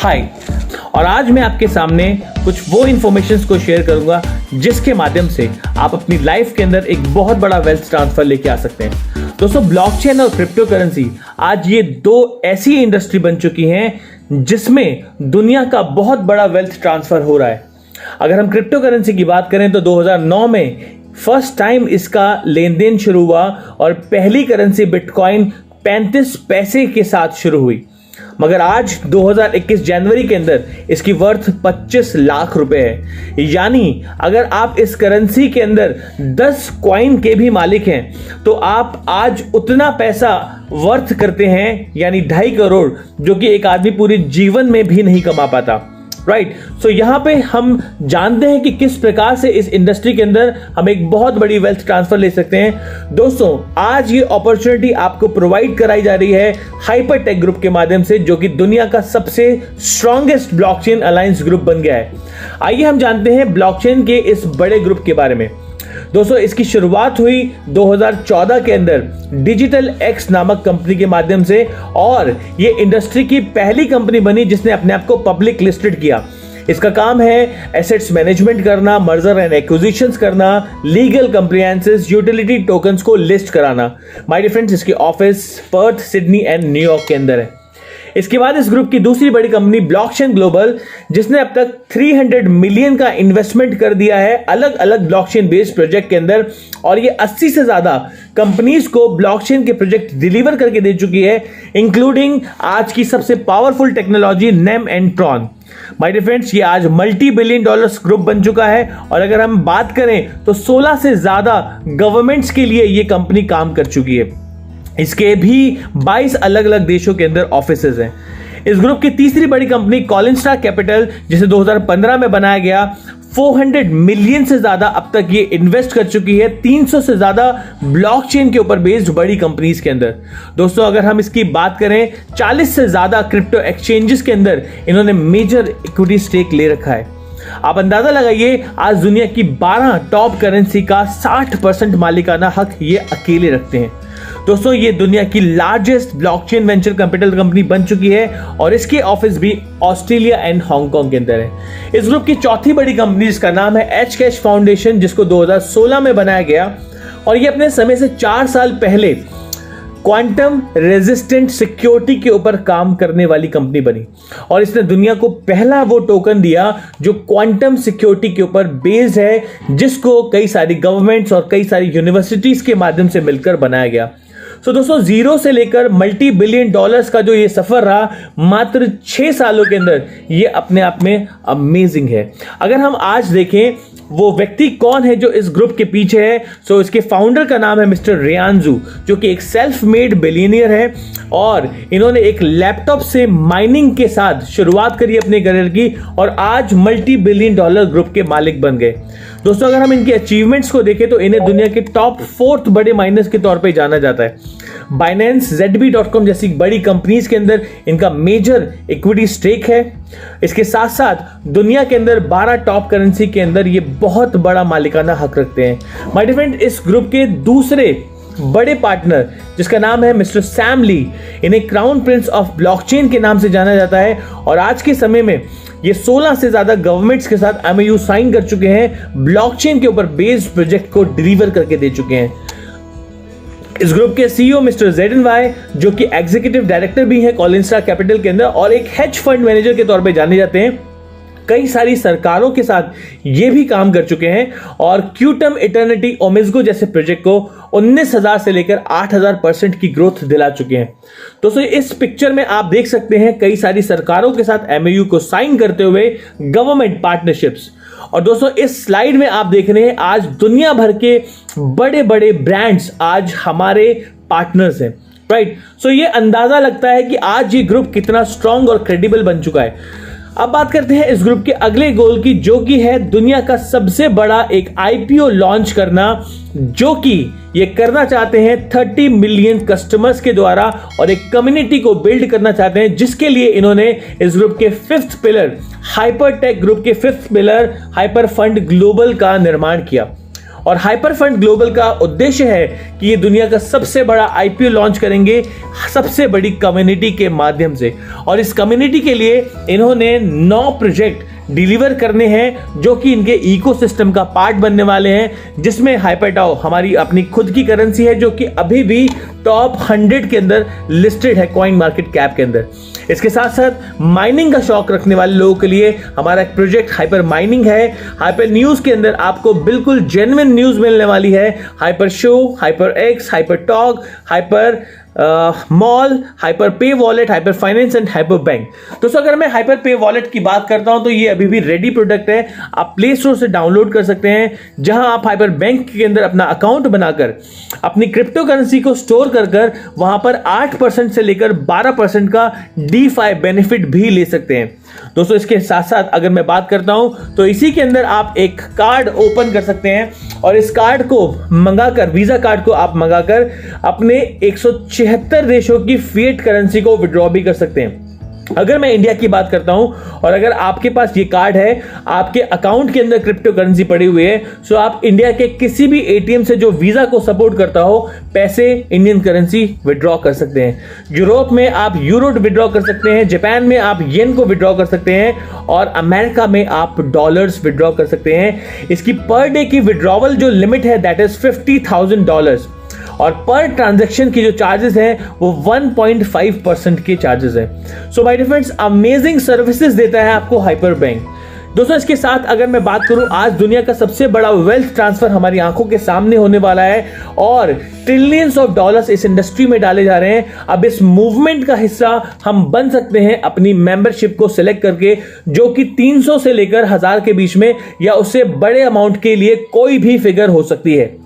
हाय, और आज मैं आपके सामने कुछ वो इन्फॉर्मेशंस को शेयर करूंगा जिसके माध्यम से आप अपनी लाइफ के अंदर एक बहुत बड़ा वेल्थ ट्रांसफर लेके आ सकते हैं। दोस्तों, ब्लॉकचेन और क्रिप्टो करेंसी आज ये दो ऐसी इंडस्ट्री बन चुकी हैं जिसमें दुनिया का बहुत बड़ा वेल्थ ट्रांसफर हो रहा है। अगर हम क्रिप्टो करेंसी की बात करें तो 2009 में फर्स्ट टाइम इसका लेन देन शुरू हुआ और पहली करेंसी बिटकॉइन 35 पैसे के साथ शुरू हुई, मगर आज 2021 जनवरी के अंदर इसकी वर्थ 25 लाख रुपए है। यानी अगर आप इस करेंसी के अंदर 10 कॉइन के भी मालिक हैं तो आप आज उतना पैसा वर्थ करते हैं, यानी 2.5 करोड़, जो कि एक आदमी पूरे जीवन में भी नहीं कमा पाता। राइट, सो यहां पे हम जानते हैं कि किस प्रकार से इस इंडस्ट्री के अंदर हम एक बहुत बड़ी वेल्थ ट्रांसफर ले सकते हैं। दोस्तों, आज ये अपॉर्चुनिटी आपको प्रोवाइड कराई जा रही है हाइपरटेक ग्रुप के माध्यम से, जो कि दुनिया का सबसे स्ट्रॉन्गेस्ट ब्लॉकचेन अलायंस ग्रुप बन गया है। आइए हम जानते हैं ब्लॉकचेन के इस बड़े ग्रुप के बारे में। दोस्तों, इसकी शुरुआत हुई 2014 के अंदर डिजिटल एक्स नामक कंपनी के माध्यम से, और ये इंडस्ट्री की पहली कंपनी बनी जिसने अपने आप को पब्लिक लिस्टेड किया। इसका काम है एसेट्स मैनेजमेंट करना, मर्जर एंड एक्विजिशंस करना, लीगल कंप्लायंसेस, यूटिलिटी टोकन्स को लिस्ट कराना। माय डियर फ्रेंड्स, इसके office Perth, Sydney and New York के अंदर है। इसके बाद इस ग्रुप की दूसरी बड़ी कंपनी ब्लॉकचेन ग्लोबल, जिसने अब तक 300 मिलियन का इन्वेस्टमेंट कर दिया है अलग अलग ब्लॉकचेन बेस्ड प्रोजेक्ट के अंदर, और ये 80 से ज्यादा कंपनीज को ब्लॉकचेन के प्रोजेक्ट डिलीवर करके दे चुकी है, इंक्लूडिंग आज की सबसे powerful technology Nemotron. My dear friends, ये आज मल्टी बिलियन डॉलर्स ग्रुप बन चुका है, और अगर हम बात करें तो 16 से ज्यादा गवर्नमेंट्स के लिए ये कंपनी काम कर चुकी है। इसके भी 22 अलग अलग देशों के अंदर ऑफिसेज हैं। इस ग्रुप की तीसरी बड़ी कंपनी कॉलिनस्टार कैपिटल, जिसे 2015 में बनाया गया, 400 मिलियन से ज्यादा अब तक ये इन्वेस्ट कर चुकी है 300 से ज्यादा ब्लॉकचेन के ऊपर बेस्ड बड़ी कंपनीज के अंदर। दोस्तों, अगर हम इसकी बात करें, 40 से ज्यादा क्रिप्टो एक्सचेंजेस के अंदर इन्होंने मेजर इक्विटी स्टेक ले रखा है। आप अंदाजा लगाइए, आज दुनिया की 12 टॉप करेंसी का 60% मालिकाना हक ये अकेले रखते हैं। दोस्तों, ये दुनिया की largest blockchain venture capital company बन चुकी है, और इसके ऑफिस भी ऑस्ट्रेलिया एंड हांगकांग के अंदर है। इस ग्रुप की चौथी बड़ी कंपनी, जिसका नाम है एच कैश फाउंडेशन, जिसको 2016 में बनाया गया, और ये अपने समय से 4 साल पहले क्वांटम रेजिस्टेंट सिक्योरिटी के ऊपर काम करने वाली कंपनी बनी, और इसने दुनिया को पहला वो टोकन दिया जो क्वांटम सिक्योरिटी के ऊपर बेस्ड है, जिसको कई सारी गवर्नमेंट्स और कई सारी यूनिवर्सिटीज के माध्यम से मिलकर बनाया गया। सो दोस्तों, जीरो से लेकर मल्टी बिलियन डॉलर्स का जो ये सफर रहा मात्र 6 सालों के अंदर, ये अपने आप में अमेजिंग है। अगर हम आज देखें वो व्यक्ति कौन है जो इस ग्रुप के पीछे है, सो इसके फाउंडर का नाम है मिस्टर रेयानजू, जो कि एक सेल्फ मेड बिलियनियर है, और इन्होंने एक लैपटॉप से माइनिंग के साथ शुरुआत करी अपने करियर की, और आज मल्टी बिलियन डॉलर ग्रुप के मालिक बन गए। दोस्तों, अगर हम इनके अचीवमेंट्स को देखें तो इन्हें दुनिया के टॉप 4th बड़े माइनर्स के तौर पे जाना जाता है। बाइनेंस, ZB.com जैसी बड़ी कंपनीज के अंदर इनका मेजर इक्विटी स्टेक है। इसके साथ साथ दुनिया के अंदर 12 टॉप करेंसी के अंदर ये बहुत बड़ा मालिकाना हक रखते हैं। माय डियर फ्रेंड, इस ग्रुप के दूसरे बड़े पार्टनर, जिसका नाम है मिस्टर सैम ली, इन्हें क्राउन प्रिंस ऑफ ब्लॉकचेन के नाम से जाना जाता है, और आज के समय में ये 16 से ज्यादा गवर्नमेंट्स के साथ MOU साइन कर चुके हैं, ब्लॉकचेन के ऊपर बेस्ड प्रोजेक्ट को डिलीवर करके दे चुके हैं। इस ग्रुप के CEO मिस्टर ZNY, जो कि एग्जीक्यूटिव डायरेक्टर भी हैं कॉलिनस्टार कैपिटल के अंदर, और एक हेज फंड मैनेजर के तौर पे जाने जाते हैं। कई सारी सरकारों के साथ ये भी काम कर चुके हैं, और क्यूटम इटर्निटी ओमिज़गो जैसे प्रोजेक्ट को 19,000 से लेकर 8,000% की ग्रोथ दिला चुके हैं। दोस्तों, इस पिक्चर में आप देख सकते हैं कई सारी सरकारों के साथ MOU को साइन करते हुए गवर्नमेंट पार्टनरशिप्स। और दोस्तों, इस स्लाइड में आप देख रहे हैं आज दुनिया भर के बड़े बड़े ब्रांड्स आज हमारे पार्टनर्स हैं। राइट, सो ये अंदाजा लगता है कि आज ये ग्रुप कितना स्ट्रांग और क्रेडिबल बन चुका है। अब बात करते हैं इस ग्रुप के अगले गोल की, जो कि है दुनिया का सबसे बड़ा एक IPO लॉन्च करना, जो कि ये करना चाहते हैं 30 मिलियन कस्टमर्स के द्वारा, और एक कम्युनिटी को बिल्ड करना चाहते हैं, जिसके लिए इन्होंने इस ग्रुप के 5th पिलर, हाइपरटेक ग्रुप के 5th pillar hyper fund global का निर्माण किया। और हाइपर फंड ग्लोबल का उद्देश्य है कि ये दुनिया का सबसे बड़ा आईपीओ लॉन्च करेंगे सबसे बड़ी कम्युनिटी के माध्यम से। और इस कम्युनिटी के लिए इन्होंने 9 प्रोजेक्ट डिलीवर करने हैं जो कि इनके इकोसिस्टम का पार्ट बनने वाले हैं, जिसमें हाइपरडाओ हमारी अपनी खुद की करेंसी है जो कि अभी भी टॉप 100 के अंदर लिस्टेड है कॉइन मार्केट कैप के अंदर। इसके साथ साथ माइनिंग का शौक रखने वाले लोगों के लिए हमारा एक प्रोजेक्ट हाइपर माइनिंग है। हाइपर न्यूज के अंदर आपको बिल्कुल जेन्युइन न्यूज मिलने वाली है। Hyper show, hyper X, hyper talk, hyper mall, hyper pay wallet, hyper finance and hyper bank. दोस्तों अगर मैं हाइपर पे वॉलेट की बात करता हूं तो ये अभी भी रेडी प्रोडक्ट है, आप प्ले स्टोर से डाउनलोड कर सकते हैं, जहां आप हाइपर बैंक के अंदर अपना अकाउंट बनाकर अपनी क्रिप्टो करेंसी को स्टोर कर वहां पर 8% से लेकर 12% का DeFi बेनिफिट भी ले सकते हैं। दोस्तों इसके साथ साथ अगर मैं बात करता हूं तो इसी के अंदर आप एक कार्ड ओपन कर सकते हैं और इस कार्ड को मंगाकर, वीजा कार्ड को आप मंगाकर अपने 176 देशों की फिएट करेंसी को विड्रॉ भी कर सकते हैं। अगर मैं इंडिया की बात करता हूं और अगर आपके पास ये कार्ड है, आपके अकाउंट के अंदर क्रिप्टो करेंसी पड़ी हुई है, तो आप इंडिया के किसी भी एटीएम से जो वीजा को सपोर्ट करता हो पैसे इंडियन करेंसी विड्रॉ कर सकते हैं। यूरोप में आप यूरो विड्रॉ कर सकते हैं, जापान में आप येन को विड्रॉ कर सकते हैं और अमेरिका में आप डॉलर्स विड्रॉ कर सकते हैं। इसकी पर डे की विड्रॉवल जो लिमिट है दैट इज $50,000 और पर ट्रांजैक्शन की जो चार्जेस हैं वो 1.5% के चार्जेस हैं। So my dear friends, amazing services देता है आपको हाइपर बैंक। दोस्तों इसके साथ अगर मैं बात करूं, आज दुनिया का सबसे बड़ा वेल्थ ट्रांसफर हमारी आंखों के सामने होने वाला है और ट्रिलियंस ऑफ डॉलर्स इस इंडस्ट्री में डाले जा रहे हैं। अब इस मूवमेंट का हिस्सा हम बन सकते हैं अपनी मेंबरशिप को सिलेक्ट करके, जो कि 300 से लेकर 1000 के बीच में या उससे बड़े अमाउंट के लिए कोई भी फिगर हो सकती है।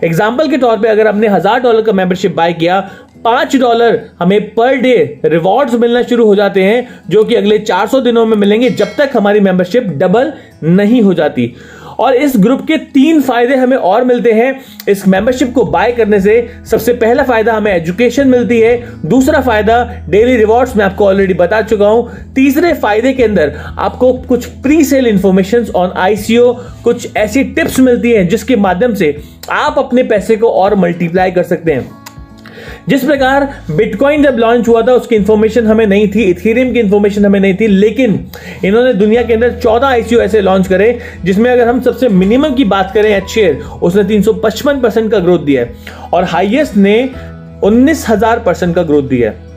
एग्जाम्पल के तौर पे अगर हमने $1000 का मेंबरशिप बाय किया, $5 हमें पर डे रिवॉर्ड्स मिलना शुरू हो जाते हैं, जो कि अगले 400 दिनों में मिलेंगे जब तक हमारी मेंबरशिप डबल नहीं हो जाती। और इस ग्रुप के 3 फायदे हमें और मिलते हैं इस मेंबरशिप को बाय करने से। सबसे पहला फायदा हमें एजुकेशन मिलती है, दूसरा फायदा डेली रिवॉर्ड्स मैं आपको ऑलरेडी बता चुका हूं, तीसरे फायदे के अंदर आपको कुछ pre sale information on ICO, कुछ ऐसी टिप्स मिलती हैं जिसके माध्यम से आप अपने पैसे को और मल्टीप्लाई कर सकते हैं। जिस प्रकार बिटकॉइन जब लॉन्च हुआ था उसकी इंफॉर्मेशन हमें नहीं थी, इथेरियम की इंफॉर्मेशन हमें नहीं थी, लेकिन इन्होंने दुनिया के अंदर 14 ICO ऐसे लॉन्च करे जिसमें अगर हम सबसे मिनिमम की बात करें एट शेयर, उसने 355% का ग्रोथ दिया है और हाईएस्ट ने 19,000% का ग्रोथ दिया है।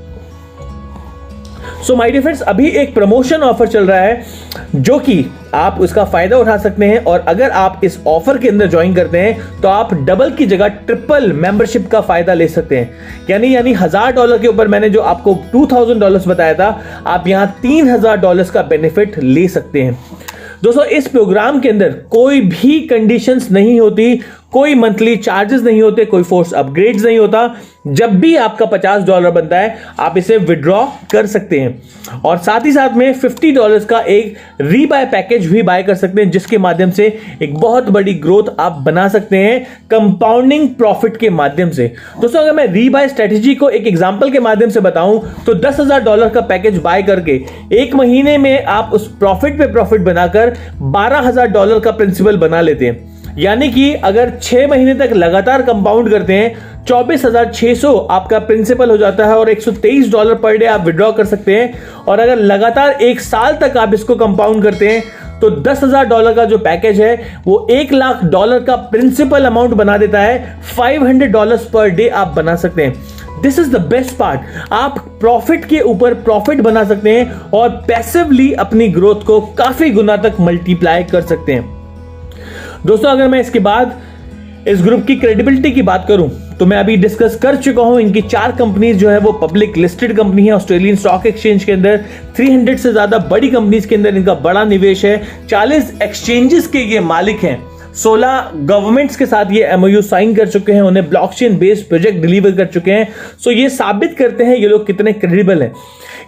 सो माय डियर फ्रेंड्स, अभी एक प्रमोशन ऑफर चल रहा है जो कि आप उसका फायदा उठा सकते हैं और अगर आप इस ऑफर के अंदर ज्वाइन करते हैं तो आप डबल की जगह ट्रिपल मेंबरशिप का फायदा ले सकते हैं। यानी $1000 के ऊपर मैंने जो आपको $2000 बताया था, आप यहां $3000 का बेनिफिट ले सकते हैं। दोस्तों इस प्रोग्राम के अंदर कोई भी कंडीशंस नहीं होती, कोई मंथली चार्जेस नहीं होते, कोई फोर्स अपग्रेड्स नहीं होता। जब भी आपका $50 बनता है आप इसे विड्रॉ कर सकते हैं और साथ ही साथ में $50 का एक रीबाय पैकेज भी बाय कर सकते हैं, जिसके माध्यम से एक बहुत बड़ी ग्रोथ आप बना सकते हैं कंपाउंडिंग प्रॉफिट के माध्यम से। दोस्तों अगर मैं रीबाय स्ट्रेटेजी को एक एग्जांपल के माध्यम से बताऊं तो $10,000 का पैकेज बाय करके 1 महीने में आप उस प्रॉफिट पे प्रॉफिट बनाकर $12,000 का प्रिंसिपल बना लेते हैं। यानी कि अगर 6 महीने तक लगातार कंपाउंड करते हैं 24,600 आपका प्रिंसिपल हो जाता है और $123 पर डे आप विड्रॉ कर सकते हैं। और अगर लगातार 1 साल तक आप इसको कंपाउंड करते हैं तो $10,000 का जो पैकेज है वो $1,00,000 का प्रिंसिपल अमाउंट बना देता है। $500 पर डे आप बना सकते हैं। This is the best part, आप प्रॉफिट के ऊपर प्रॉफिट बना सकते हैं और पैसिवली अपनी ग्रोथ को काफी गुना तक मल्टीप्लाई कर सकते हैं। दोस्तों अगर मैं इसके बाद इस ग्रुप की क्रेडिबिलिटी की बात करूं तो मैं अभी डिस्कस कर चुका हूं, इनकी 4 कंपनीज जो है वो पब्लिक लिस्टेड कंपनी है ऑस्ट्रेलियन स्टॉक एक्सचेंज के अंदर। 300 से ज्यादा बड़ी कंपनीज के अंदर इनका बड़ा निवेश है। 40 एक्सचेंजेस के ये मालिक हैं। 16 गवर्नमेंट्स के साथ ये MOU साइन कर चुके हैं, उन्हें ब्लॉकचेन बेस्ड प्रोजेक्ट डिलीवर कर चुके हैं। सो ये साबित करते हैं ये लोग कितने क्रेडिबल हैं।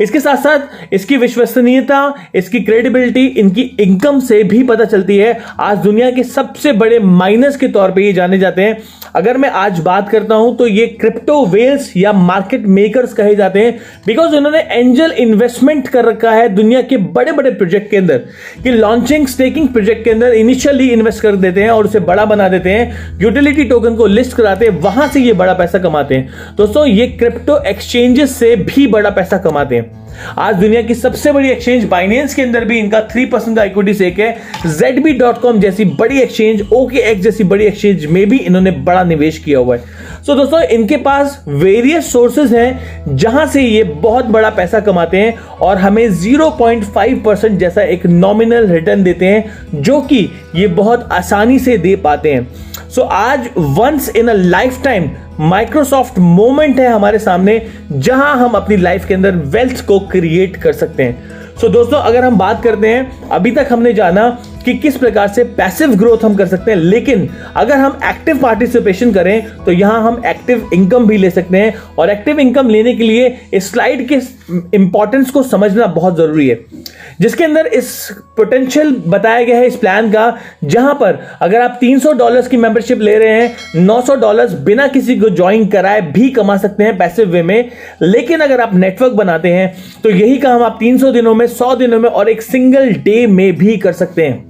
इसके साथ साथ इसकी विश्वसनीयता, इसकी क्रेडिबिलिटी इनकी इनकम से भी पता चलती है। आज दुनिया के सबसे बड़े माइनर्स के तौर पे ये जाने जाते हैं अगर मैं आज बात करता हूं तो ये क्रिप्टो वेल्स या मार्केट मेकर्स कहे जाते हैं, बिकॉज उन्होंने एंजल इन्वेस्टमेंट कर रखा है दुनिया के बड़े बड़े प्रोजेक्ट के अंदर, कि लॉन्चिंग स्टेकिंग प्रोजेक्ट के अंदर इनिशियली इन्वेस्ट कर देते हैं और उसे बड़ा बना देते हैं, यूटिलिटी टोकन को लिस्ट कराते हैं, वहां से ये बड़ा पैसा कमाते हैं। दोस्तों ये क्रिप्टो एक्सचेंजेस से भी बड़ा पैसा कमाते हैं। आज दुनिया की सबसे बड़ी एक्सचेंज बाइनेंस के अंदर भी इनका 3% का इक्विटी स्टेक है। ZB.com जैसी बड़ी एक्सचेंज, OKX जैसी बड़ी एक्सचेंज में भी इन्होंने बड़ा निवेश किया हुआ है। सो दोस्तों इनके पास वेरियस सोर्सेज हैं जहां से ये बहुत बड़ा पैसा कमाते हैं और हमें 0.5% जैसा एक नॉमिनल रिटर्न देते हैं, जो कि ये बहुत आसानी से दे पाते हैं। सो आज once in a lifetime Microsoft moment है हमारे सामने, जहां हम अपनी लाइफ के अंदर वेल्थ को क्रिएट कर सकते हैं। सो दोस्तों अगर हम बात करते हैं, अभी तक हमने जाना कि किस प्रकार से पैसिव ग्रोथ हम कर सकते हैं, लेकिन अगर हम एक्टिव पार्टिसिपेशन करें तो यहां हम एक्टिव इनकम भी ले सकते हैं। और एक्टिव इनकम लेने के लिए इस स्लाइड के इंपॉर्टेंस को समझना बहुत जरूरी है, जिसके अंदर इस पोटेंशियल बताया गया है इस प्लान का, जहां पर अगर आप $300 की मेंबरशिप ले रहे हैं, $900 बिना किसी को ज्वाइन कराए भी कमा सकते हैं पैसिव वे में। लेकिन अगर आप नेटवर्क बनाते हैं तो यही काम आप 300 दिनों में, 100 दिनों में और एक सिंगल डे में भी कर सकते हैं।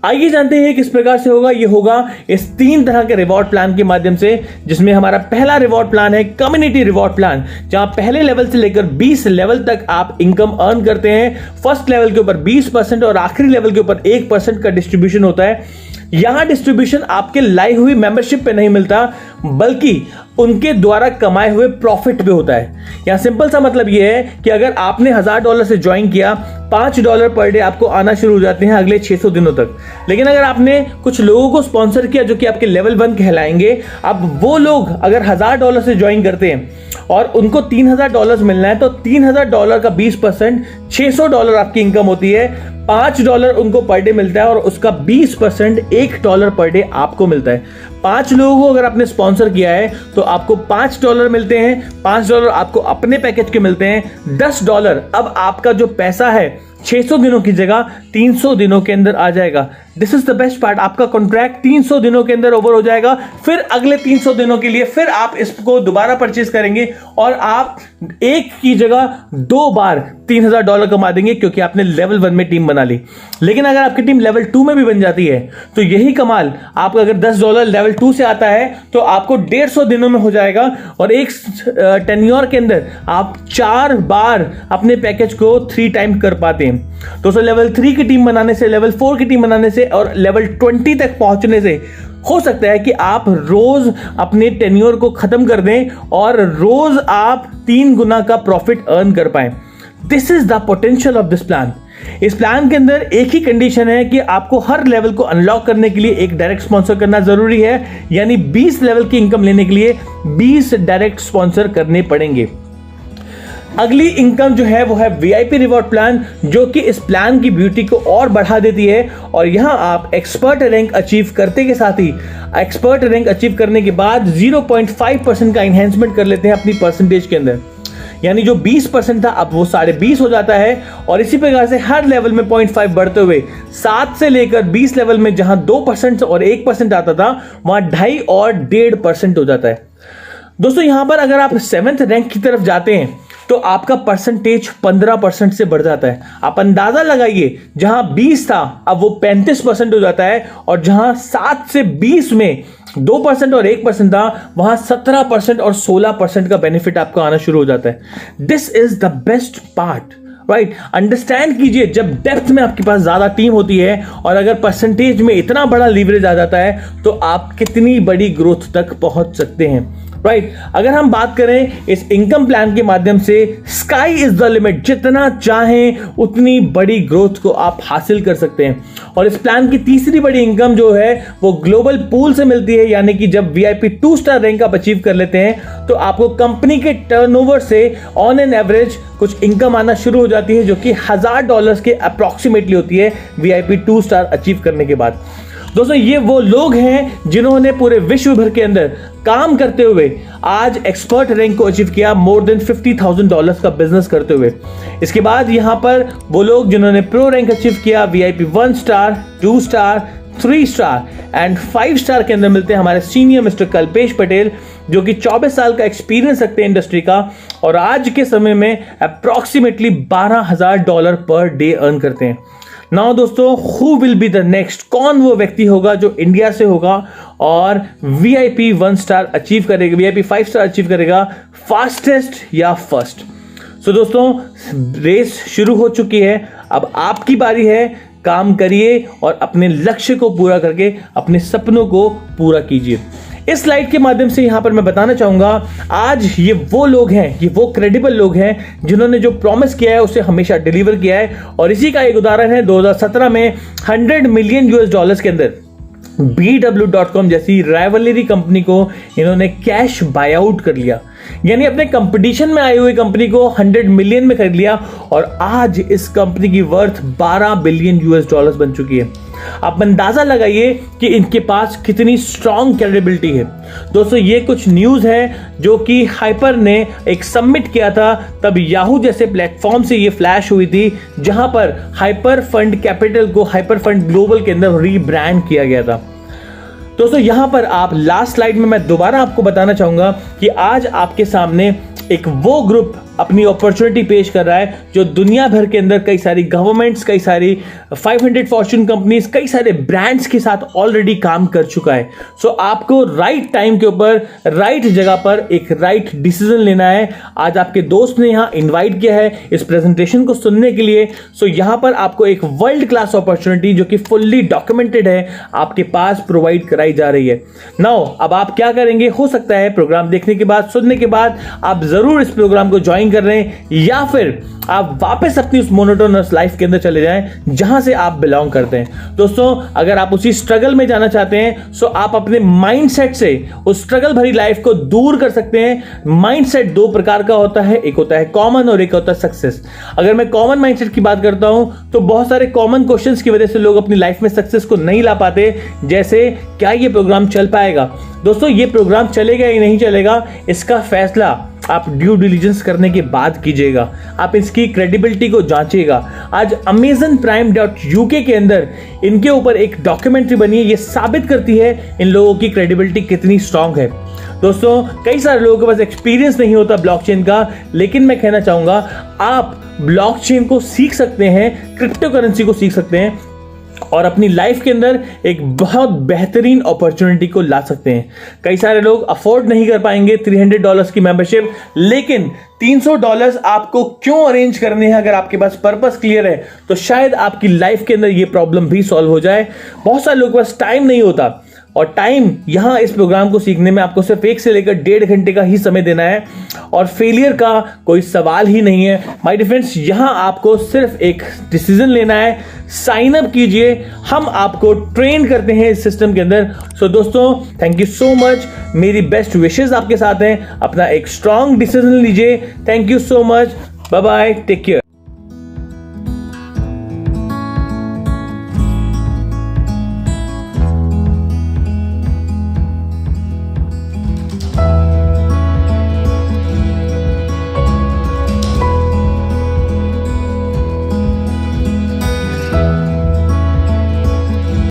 आइए जानते हैं किस प्रकार से होगा। ये होगा इस 3 तरह के रिवॉर्ड प्लान के माध्यम से, जिसमें हमारा पहला रिवॉर्ड प्लान है कम्युनिटी रिवॉर्ड प्लान, जहां पहले लेवल से लेकर 20 लेवल तक आप इनकम अर्न करते हैं। फर्स्ट लेवल के ऊपर 20% और आखिरी लेवल के ऊपर 1% का डिस्ट्रीब्यूशन होता है। यहां डिस्ट्रीब्यूशन आपके लाई हुई मेंबरशिप पे नहीं मिलता, बल्कि उनके द्वारा कमाए हुए प्रॉफिट पे होता है। यहां सिंपल सा मतलब यह है कि अगर आपने $1000 से ज्वाइन किया, $5 पर डे आपको आना शुरू हो जाते हैं अगले 600 दिनों तक। लेकिन अगर आपने कुछ लोगों को स्पॉन्सर किया जो कि आपके लेवल 1 कहलाएंगे, अब वो लोग अगर $1000 से ज्वाइन करते हैं और उनको $3000 मिलना है, तो $3000 का 20% $600 आपकी इनकम होती है। $5 उनको पर डे मिलता है और उसका 20% $1 पर डे आपको मिलता है। 5 लोगों को अगर आपने स्पॉन्सर किया है तो आपको $5 मिलते हैं, $5 आपको अपने पैकेज के मिलते हैं। $10 अब आपका जो पैसा है 600 दिनों की जगह 300 दिनों के अंदर आ जाएगा। This is the best part, आपका कॉन्ट्रैक्ट 300 दिनों के अंदर ओवर हो जाएगा। फिर अगले 300 दिनों के लिए फिर आप इसको दोबारा परचेज करेंगे और आप एक की जगह 2 बार $3000 कमा देंगे, क्योंकि आपने लेवल 1 में टीम बना ली। लेकिन अगर आपकी टीम लेवल 2 में भी बन जाती है तो यही कमाल आपका अगर $10 लेवल 2 से आता है तो आपको 150 दिनों में हो जाएगा और एक टेन्योर के अंदर आप 4 बार अपने पैकेज को 3 टाइम कर पाते हैं। दोस्तों लेवल 3 की टीम बनाने से, लेवल 4 की टीम बनाने से और लेवल 20 तक पहुंचने से हो सकता है कि आप रोज अपने टेन्योर को खत्म कर दें और रोज आप 3 गुना का प्रॉफिट अर्न कर पाएं। This is the potential of this plan. इस प्लान के अंदर एक ही कंडीशन है कि आपको हर लेवल को अनलॉक करने के लिए एक डायरेक्ट स्पॉन्सर करना जरूरी है, यानी 20 लेवल की इनकम लेने के लिए 20 डायरेक्ट स्पॉन्सर करने पड़ेंगे। अगली इनकम जो है वो है VIP रिवॉर्ड प्लान, जो कि इस प्लान की ब्यूटी को और बढ़ा देती है। और यहां आप एक्सपर्ट रैंक अचीव करते के साथ ही एक्सपर्ट रैंक अचीव करने के बाद 0.5% का एनहेंसमेंट कर लेते हैं अपनी परसेंटेज के अंदर, यानी जो 20% था अब वो 20.5 हो जाता है। और इसी प्रकार से हर लेवल में 0.5 बढ़ते हुए 7 से लेकर 20 लेवल में जहां 2% और 1% आता था, वहां 2.5 और 1.5% हो जाता है। दोस्तों यहां पर अगर आप 7th रैंक की तरफ जाते हैं तो आपका परसेंटेज 15% से बढ़ जाता है। आप अंदाजा लगाइए, जहां 20 था अब वो 35% हो जाता है, और जहां 7 से 20 में 2% और 1% था, वहां 17% और 16% का बेनिफिट आपको आना शुरू हो जाता है। This is the best part, right. Understand कीजिए, जब डेप्थ में आपके पास ज्यादा टीम होती है और अगर परसेंटेज में इतना बड़ा लीवरेज आ जाता है तो आप कितनी बड़ी ग्रोथ तक पहुंच सकते हैं, राइट। अगर हम बात करें इस इनकम प्लान के माध्यम से, स्काई इज द लिमिट, जितना चाहें उतनी बड़ी ग्रोथ को आप हासिल कर सकते हैं। और इस प्लान की तीसरी बड़ी इनकम जो है वो ग्लोबल पूल से मिलती है, यानी कि जब VIP 2 स्टार रैंक आप अचीव कर लेते हैं तो आपको कंपनी के टर्नओवर से ऑन एन एवरेज कुछ इनकम आना शुरू हो जाती है, जो कि $1000 के अप्रोक्सीमेटली होती है VIP 2 स्टार अचीव करने के बाद। दोस्तों ये वो लोग हैं जिन्होंने पूरे विश्व भर के अंदर काम करते हुए आज एक्सपर्ट रैंक को अचीव किया, मोर देन $50,000 का बिजनेस करते हुए। इसके बाद यहां पर वो लोग जिन्होंने प्रो रैंक अचीव किया, VIP 1 star, 2 star, 3 star and 5 star के अंदर मिलते हैं हमारे सीनियर मिस्टर कल्पेश पटेल, जो कि 24 साल का एक्सपीरियंस रखते हैं इंडस्ट्री का और आज के समय में अप्रॉक्सीमेटली $12,000 पर डे अर्न करते हैं। नाउ दोस्तों, who will be the next, कौन वो व्यक्ति होगा जो इंडिया से होगा और VIP 1 स्टार अचीव करेगा, VIP 5 स्टार अचीव करेगा, फास्टेस्ट या फर्स्ट। सो दोस्तों, रेस शुरू हो चुकी है, अब आपकी बारी है, काम करिए और अपने लक्ष्य को पूरा करके अपने सपनों को पूरा कीजिए। इस स्लाइड के माध्यम से यहां पर मैं बताना चाहूंगा, आज ये वो लोग हैं, ये वो क्रेडिबल लोग हैं जिन्होंने जो प्रॉमिस किया है उसे हमेशा डिलीवर किया है। और इसी का एक उदाहरण है 2017 में $100 मिलियन के अंदर BW.com जैसी राइवलरी कंपनी को इन्होंने कैश बाय आउट कर लिया, यानी अपने कंपटीशन में आई हुई कंपनी को 100 मिलियन में खरीद लिया और आज इस कंपनी की वर्थ $12 बिलियन बन चुकी है। आप अंदाजा लगाइए कि इनके पास कितनी स्ट्रॉन्ग क्रेडिबिलिटी है। दोस्तों, ये कुछ न्यूज है जो कि हाइपर ने एक सबमिट किया था, तब याहू जैसे प्लेटफॉर्म से ये फ्लैश हुई थी, जहां पर हाइपर फंड कैपिटल को हाइपर फंड ग्लोबल के अंदर रीब्रांड किया गया था। दोस्तों, यहां पर आप लास्ट स्लाइड में मैं दोबारा आपको बताना चाहूंगा कि आज आपके सामने एक वो ग्रुप अपनी अपॉर्चुनिटी पेश कर रहा है जो दुनिया भर के अंदर कई सारी गवर्नमेंट्स, कई सारी 500 फॉर्च्यून कंपनीज, कई सारे ब्रांड्स के साथ ऑलरेडी काम कर चुका है। सो आपको राइट टाइम के ऊपर, राइट जगह पर एक राइट डिसीजन लेना है। आज आपके दोस्त ने यहाँ इन्वाइट किया है इस प्रेजेंटेशन को सुनने के लिए। सो यहाँ पर आपको एक वर्ल्ड क्लास अपॉर्चुनिटी जो कि फुल्ली डॉक्यूमेंटेड है आपके पास प्रोवाइड कराई जा रही है। नाउ अब आप क्या करेंगे, हो सकता है प्रोग्राम देखने के बाद, सुनने के बाद आप जरूर इस प्रोग्राम को ज्वाइन कर रहे हैं, या फिर आप वापस अपनी उस मोनोटोनस लाइफ के अंदर चले जाएं जहां से आप बिलोंग करते हैं। दोस्तों, अगर आप उसी स्ट्रगल में जाना चाहते हैं सो आप अपने माइंडसेट से उस स्ट्रगल भरी लाइफ को दूर कर सकते हैं। माइंडसेट 2 प्रकार का होता है, एक होता है कॉमन और एक होता है सक्सेस। अगर मैं कॉमन माइंडसेट की बात करता हूं तो बहुत सारे कॉमन क्वेश्चंस की वजह से लोग अपनी लाइफ में सक्सेस को नहीं ला पाते, जैसे क्या ये प्रोग्राम चल पाएगा। दोस्तों, ये प्रोग्राम चलेगा या नहीं चलेगा, इसका फैसला आप ड्यू डिलिजेंस करने के बाद कीजिएगा, आप इसकी क्रेडिबिलिटी को जांचिएगा। आज amazonprime.uk के अंदर इनके ऊपर एक डॉक्यूमेंट्री बनी है, ये साबित करती है इन लोगों की क्रेडिबिलिटी कितनी स्ट्रांग है। दोस्तों, कई सारे लोगों के पास एक्सपीरियंस नहीं होता ब्लॉकचेन का, लेकिन मैं कहना चाहूंगा आप ब्लॉकचेन को सीख सकते हैं, क्रिप्टो करेंसी को सीख सकते हैं और अपनी लाइफ के अंदर एक बहुत बेहतरीन अपॉर्चुनिटी को ला सकते हैं। कई सारे लोग अफोर्ड नहीं कर पाएंगे $300 की मेंबरशिप, लेकिन $300 आपको क्यों अरेंज करने हैं? अगर आपके पास पर्पस क्लियर है तो शायद आपकी लाइफ के अंदर ये प्रॉब्लम भी सॉल्व हो जाए। बहुत सारे लोगों के पास टाइम नहीं होता और टाइम यहां इस प्रोग्राम को सीखने में आपको सिर्फ 1 से लेकर 1.5 घंटे का ही समय देना है और फेलियर का कोई सवाल ही नहीं है। माय डियर फ्रेंड्स, यहां आपको सिर्फ एक डिसीजन लेना है, साइन अप कीजिए, हम आपको ट्रेन करते हैं इस सिस्टम के अंदर। सो दोस्तों, थैंक यू सो मच, मेरी बेस्ट विशेस आपके साथ हैं, अपना एक स्ट्रॉन्ग डिसीजन लीजिए। Thank you so much, bye bye, take care.